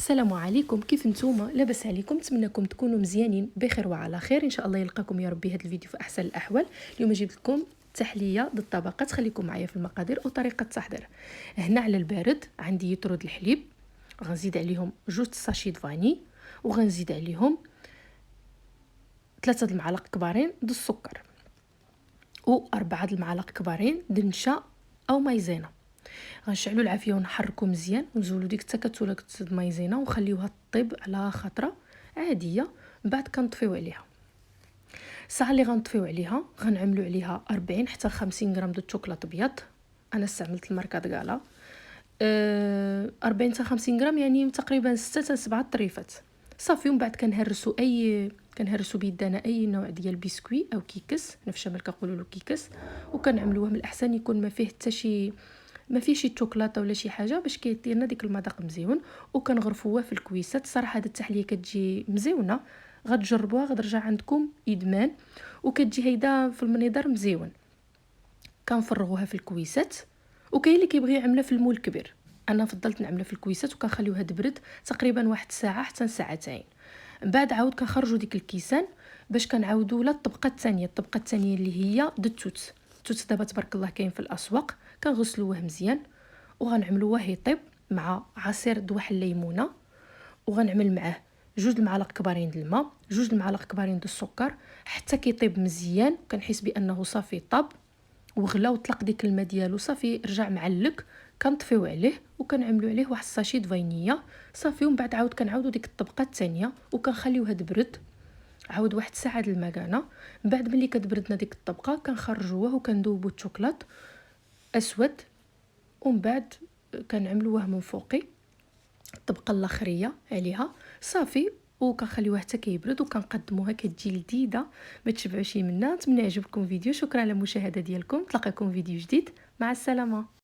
السلام عليكم، كيف نتوما؟ لاباس عليكم؟ نتمنىكم تكونوا مزيانين بخير وعلى خير ان شاء الله. يلقاكم يا ربي هذا الفيديو في احسن الاحوال. اليوم جبت لكم تحليه ضد الطبقات. خليكم معايا في المقادير وطريقه التحضير. هنا على البارد عندي يطرد الحليب، غنزيد عليهم 2 ساشي فاني، وغنزيد عليهم 3 المعالق كبارين د السكر، و4 المعالق كبارين د النشا او مايزينا. غنشعلوا العافيه ونحركوا مزيان ونزولوا ديك التكتله د المايزينا ونخليوها طيب على خطره عاديه. من بعد كنطفيو عليها. الساعه اللي غنطفيو عليها غنعملوا عليها 40 حتى 50 غرام د الشوكولاط ابيض. انا استعملت الماركه دغالا 40 حتى 50 غرام، يعني تقريبا 6 حتى 7 طريفات صافي. ومن بعد كنهرسوا بيدنا اي نوع ديال البسكوي او كيكس، نفس الشمال كنقولوا له كيكس، وكنعملوه من الاحسن يكون ما فيه حتى شي شوكولاته ولا شي حاجه باش كيعطينا ديك المذاق مزيون. وكنغرفوه في الكويسات. صراحه هذه التحليه كتجي مزيونه، غتجربوها غترجع عندكم ادمان، وكتجي هيدا في المنظر مزيون. كنفرغوها في الكويسات، وكاين اللي كيبغي يعملها في المول الكبير. انا فضلت نعملها في الكويسات وكنخليوها تبرد تقريبا 1 ساعه حتى ساعتين. من بعد عاود كنخرجوا ديك الكيسان باش كنعاودوا للطبقه الثانيه. الطبقه الثانيه اللي هي د التوت. التوت دابا تبارك الله كاين في الاسواق. كنغسلوه مزيان وغنعملوه يطيب مع عصير دوح الليمونه، وغنعمل معاه 2 المعالق كبارين د الماء، 2 المعالق كبارين د السكر حتى كيطيب مزيان. كنحس بانه صافي طاب وغلا وطلق ديك الماء ديالو صافي رجع معلك. كنطفيو عليه وكنعملوا عليه واحد الساشي د فانيليا صافي. ومن بعد عاود كنعاودوا ديك الطبقه الثانيه وكنخليوها تبرد عاود 1 ساعه د المكانه. من بعد ملي كتبردنا ديك الطبقه كنخرجوه وكندوبوا الشوكولاط اسود، ومن بعد كنعملوه من فوقي الطبقه الاخريه عليها صافي. وكنخليوه حتى كيبرد وكنقدموها كتجي لذيذه ما تشبعوش منها. نتمنى يعجبكم الفيديو. شكرا على المشاهده ديالكم. تلقاكم فيديو جديد، مع السلامه.